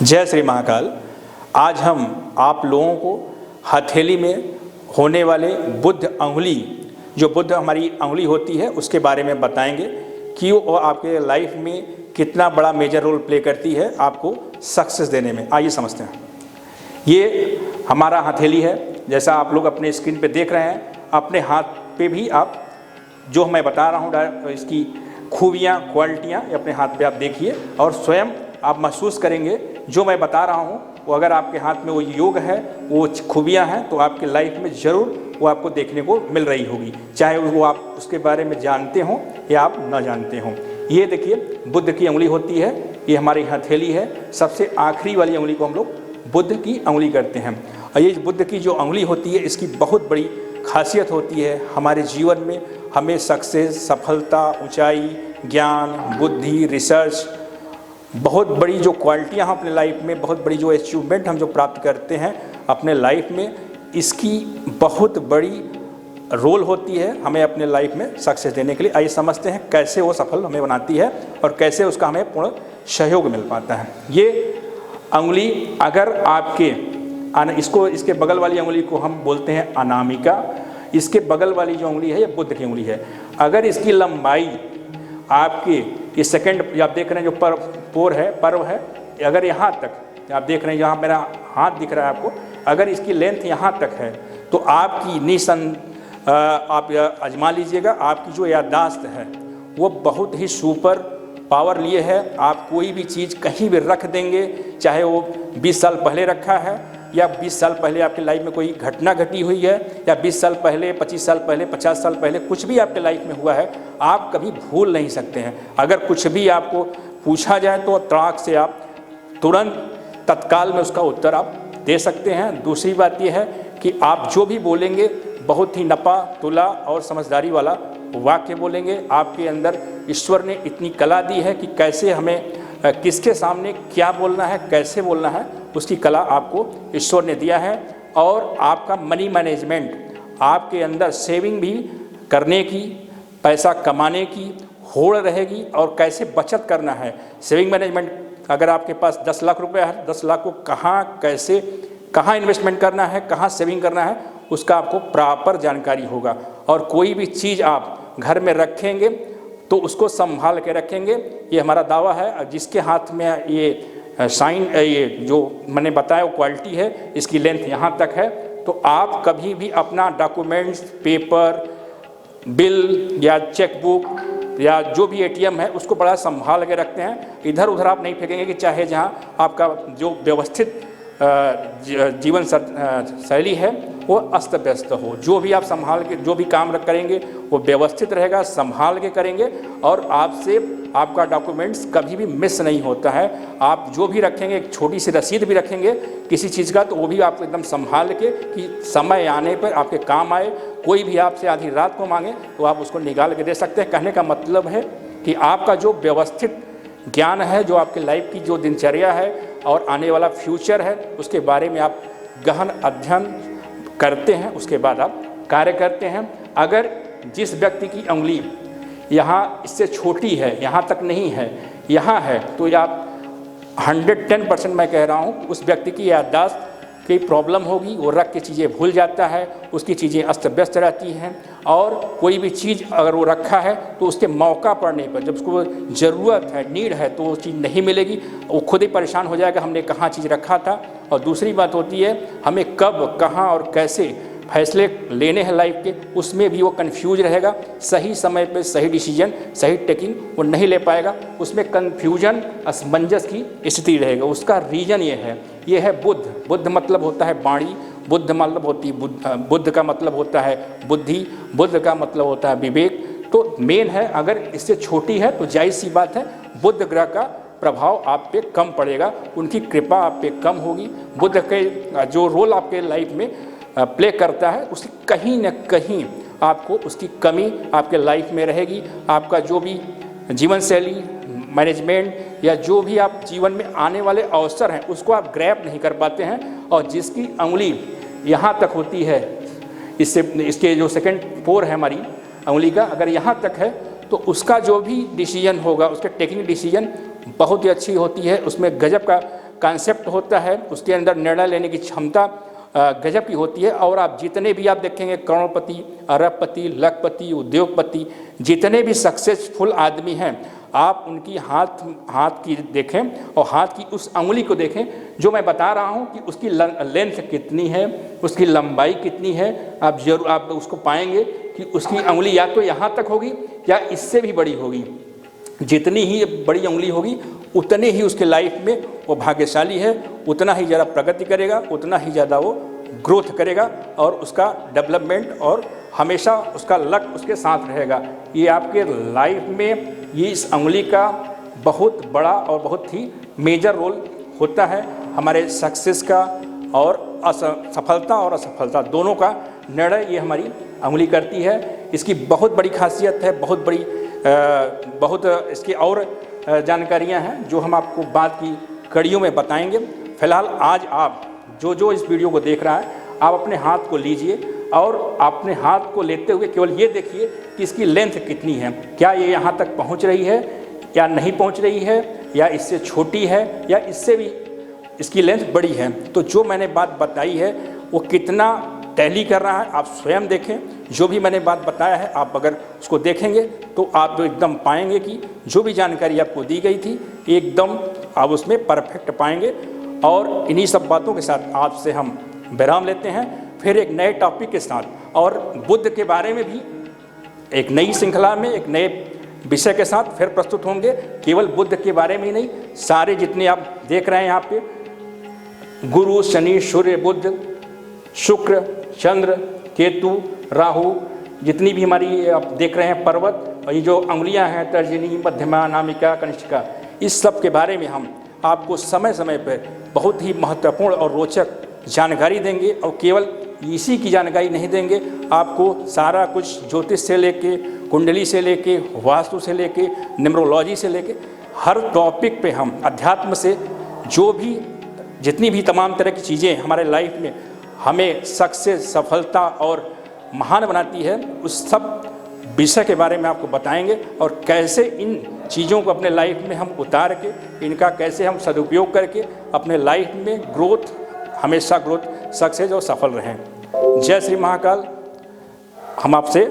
जय श्री महाकाल। आज हम आप लोगों को हथेली में होने वाले बुद्ध अंगुली, जो बुद्ध हमारी अंगुली होती है, उसके बारे में बताएंगे कि वो आपके लाइफ में कितना बड़ा मेजर रोल प्ले करती है आपको सक्सेस देने में। आइए समझते हैं। ये हमारा हथेली है, जैसा आप लोग अपने स्क्रीन पे देख रहे हैं। अपने हाथ पे भी आप जो मैं बता रहा हूँ इसकी खूबियाँ, क्वालिटियाँ अपने हाथ पे आप देखिए और स्वयं आप महसूस करेंगे जो मैं बता रहा हूँ वो अगर आपके हाथ में वो योग है, वो खूबियाँ हैं, तो आपके लाइफ में ज़रूर वो आपको देखने को मिल रही होगी, चाहे वो आप उसके बारे में जानते हों या आप न जानते हों। ये देखिए बुद्ध की उंगली होती है, ये हमारी हथेली है। सबसे आखिरी वाली उंगली को हम लोग बुद्ध की उंगली करते हैं। और ये बुद्ध की जो उंगली होती है, इसकी बहुत बड़ी खासियत होती है हमारे जीवन में। हमें सक्सेस, सफलता, ऊंचाई, ज्ञान, बुद्धि, रिसर्च, बहुत बड़ी जो क्वालिटियाँ हम अपने लाइफ में, बहुत बड़ी जो अचीवमेंट हम जो प्राप्त करते हैं अपने लाइफ में, इसकी बहुत बड़ी रोल होती है हमें अपने लाइफ में सक्सेस देने के लिए। आइए समझते हैं कैसे वो सफल हमें बनाती है और कैसे उसका हमें पूर्ण सहयोग मिल पाता है। ये अंगुली अगर आपके इसके बगल वाली उंगली को हम बोलते हैं अनामिका। इसके बगल वाली जो उंगली है ये बुद्ध की उंगली है। अगर इसकी लंबाई आपके ये सेकंड आप देख रहे हैं जो पर्व है, अगर यहाँ तक आप देख रहे हैं, जहाँ मेरा हाथ दिख रहा है आपको, अगर इसकी लेंथ यहाँ तक है तो आपकी आप आजमा लीजिएगा। आपकी जो याददाश्त है वो बहुत ही सुपर पावर लिए है। आप कोई भी चीज़ कहीं भी रख देंगे, चाहे वो 20 साल पहले रखा है या 20 साल पहले आपकी लाइफ में कोई घटना घटी हुई है या 20 साल पहले, 25 साल पहले, 50 साल पहले कुछ भी आपके लाइफ में हुआ है, आप कभी भूल नहीं सकते हैं। अगर कुछ भी आपको पूछा जाए तो तड़ाक से आप तुरंत तत्काल में उसका उत्तर आप दे सकते हैं। दूसरी बात यह है कि आप जो भी बोलेंगे बहुत ही नपा तुला और समझदारी वाला वाक्य बोलेंगे। आपके अंदर ईश्वर ने इतनी कला दी है कि कैसे हमें किसके सामने क्या बोलना है, कैसे बोलना है, उसकी कला आपको ईश्वर ने दिया है। और आपका मनी मैनेजमेंट, आपके अंदर सेविंग भी करने की, पैसा कमाने की होड़ रहेगी और कैसे बचत करना है। सेविंग मैनेजमेंट, अगर आपके पास 10 लाख रुपया है, 10 लाख को कहाँ इन्वेस्टमेंट करना है, कहाँ सेविंग करना है, उसका आपको प्रॉपर जानकारी होगा। और कोई भी चीज़ आप घर में रखेंगे तो उसको संभाल के रखेंगे। ये हमारा दावा है। जिसके हाथ में ये साइन, ये जो मैंने बताया वो क्वालिटी है, इसकी लेंथ यहाँ तक है, तो आप कभी भी अपना डॉक्यूमेंट्स, पेपर, बिल या चेकबुक या जो भी एटीएम है उसको बड़ा संभाल के रखते हैं। इधर उधर आप नहीं फेंकेंगे कि चाहे जहाँ आपका जो व्यवस्थित जीवन शैली है वो अस्त व्यस्त हो। जो भी आप संभाल के जो भी काम करेंगे वो व्यवस्थित रहेगा, संभाल के करेंगे और आपसे आपका डॉक्यूमेंट्स कभी भी मिस नहीं होता है। आप जो भी रखेंगे, एक छोटी सी रसीद भी रखेंगे किसी चीज़ का, तो वो भी आप एकदम संभाल के कि समय आने पर आपके काम आए। कोई भी आपसे आधी रात को मांगे तो आप उसको निकाल के दे सकते हैं। कहने का मतलब है कि आपका जो व्यवस्थित ज्ञान है, जो आपके लाइफ की जो दिनचर्या है और आने वाला फ्यूचर है, उसके बारे में आप गहन अध्ययन करते हैं, उसके बाद आप कार्य करते हैं। अगर जिस व्यक्ति की उंगली यहाँ इससे छोटी है, यहाँ तक नहीं है, यहाँ है, तो आप 110% मैं कह रहा हूँ उस व्यक्ति की याददाश्त की प्रॉब्लम होगी। वो रख के चीज़ें भूल जाता है, उसकी चीज़ें अस्त व्यस्त रहती हैं और कोई भी चीज़ अगर वो रखा है तो उसके मौका पड़ने पर, जब उसको ज़रूरत है, नीड है, तो वो चीज़ नहीं मिलेगी, वो खुद ही परेशान हो जाएगा हमने कहाँ चीज़ रखा था। और दूसरी बात होती है हमें कब, कहाँ और कैसे फैसले लेने हैं लाइफ के, उसमें भी वो कंफ्यूज रहेगा। सही समय पे सही डिसीजन, सही टेकिंग वो नहीं ले पाएगा, उसमें कंफ्यूजन, असमंजस की स्थिति रहेगा। उसका रीजन ये है बुद्ध। बुद्ध मतलब होता है वाणी, बुद्ध मतलब होती है बुद्ध का मतलब होता है बुद्धि, बुद्ध का मतलब होता है विवेक। तो मेन है, अगर इससे छोटी है तो जायज़ सी बात है बुद्ध ग्रह का प्रभाव आप पे कम पड़ेगा, उनकी कृपा आप पे कम होगी। बुद्ध के जो रोल आपके लाइफ में प्ले करता है उसकी कहीं न कहीं आपको उसकी कमी आपके लाइफ में रहेगी। आपका जो भी जीवन शैली, मैनेजमेंट या जो भी आप जीवन में आने वाले अवसर हैं उसको आप ग्रैब नहीं कर पाते हैं। और जिसकी उंगली यहाँ तक होती है, इसके जो सेकंड पोर है हमारी उंगली का, अगर यहाँ तक है तो उसका जो भी डिसीजन होगा, उसके टेकिंग डिसीजन बहुत ही अच्छी होती है। उसमें गजब का कॉन्सेप्ट होता है, उसके अंदर निर्णय लेने की क्षमता गजब की होती है। और आप जितने भी आप देखेंगे करोड़पति, अरबपति, लखपति, उद्योगपति, जितने भी सक्सेसफुल आदमी हैं, आप उनकी हाथ की देखें और हाथ की उस अंगुली को देखें जो मैं बता रहा हूं कि उसकी लेंथ कितनी है, उसकी लंबाई कितनी है। आप उसको पाएंगे कि उसकी अंगुली या तो यहाँ तक होगी या इससे भी बड़ी होगी। जितनी ही बड़ी उंगली होगी उतने ही उसके लाइफ में वो भाग्यशाली है, उतना ही ज़्यादा प्रगति करेगा, उतना ही ज़्यादा वो ग्रोथ करेगा और उसका डेवलपमेंट और हमेशा उसका लक उसके साथ रहेगा। ये आपके लाइफ में ये इस उंगली का बहुत बड़ा और बहुत ही मेजर रोल होता है। हमारे सक्सेस का और सफलता और असफलता दोनों का निर्णय ये हमारी उंगली करती है। इसकी बहुत बड़ी खासियत है, बहुत इसकी और जानकारियां हैं जो हम आपको बाद की कड़ियों में बताएंगे। फिलहाल आज आप जो इस वीडियो को देख रहा है, आप अपने हाथ को लीजिए और अपने हाथ को लेते हुए केवल ये देखिए कि इसकी लेंथ कितनी है, क्या ये यहाँ तक पहुँच रही है या नहीं पहुँच रही है, या इससे छोटी है या इससे भी इसकी लेंथ बड़ी है। तो जो मैंने बात बताई है वो कितना टैली कर रहा है आप स्वयं देखें। जो भी मैंने बात बताया है आप अगर उसको देखेंगे तो आप एकदम पाएंगे कि जो भी जानकारी आपको दी गई थी एकदम आप उसमें परफेक्ट पाएंगे। और इन्हीं सब बातों के साथ आपसे हम विराम लेते हैं, फिर एक नए टॉपिक के साथ और बुद्ध के बारे में भी एक नई श्रृंखला में एक नए विषय के साथ फिर प्रस्तुत होंगे। केवल बुद्ध के बारे में ही नहीं, सारे जितने आप देख रहे हैं यहाँ पे गुरु, शनि, सूर्य, बुध, शुक्र, चंद्र, केतु, राहु, जितनी भी हमारी आप देख रहे हैं पर्वत, और ये जो अंगुलियां हैं तर्जनी, मध्यमा, अनामिका, कनिष्ठिका, इस सब के बारे में हम आपको समय समय पर बहुत ही महत्वपूर्ण और रोचक जानकारी देंगे। और केवल इसी की जानकारी नहीं देंगे, आपको सारा कुछ ज्योतिष से लेके, कुंडली से लेके, वास्तु से लेके, न्यूमरोलॉजी से लेके हर टॉपिक पे हम अध्यात्म से जो भी जितनी भी तमाम तरह की चीज़ें हमारे लाइफ में हमें सक्सेस, सफलता और महान बनाती है, उस सब विषय के बारे में आपको बताएंगे और कैसे इन चीज़ों को अपने लाइफ में हम उतार के इनका कैसे हम सदुपयोग करके अपने लाइफ में ग्रोथ, हमेशा ग्रोथ, सक्सेस और सफल रहें। जय श्री महाकाल। हम आपसे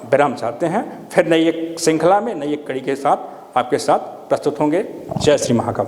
विराम चाहते हैं, फिर नई एक श्रृंखला में नई एक कड़ी के साथ आपके साथ प्रस्तुत होंगे। जय श्री महाकाल।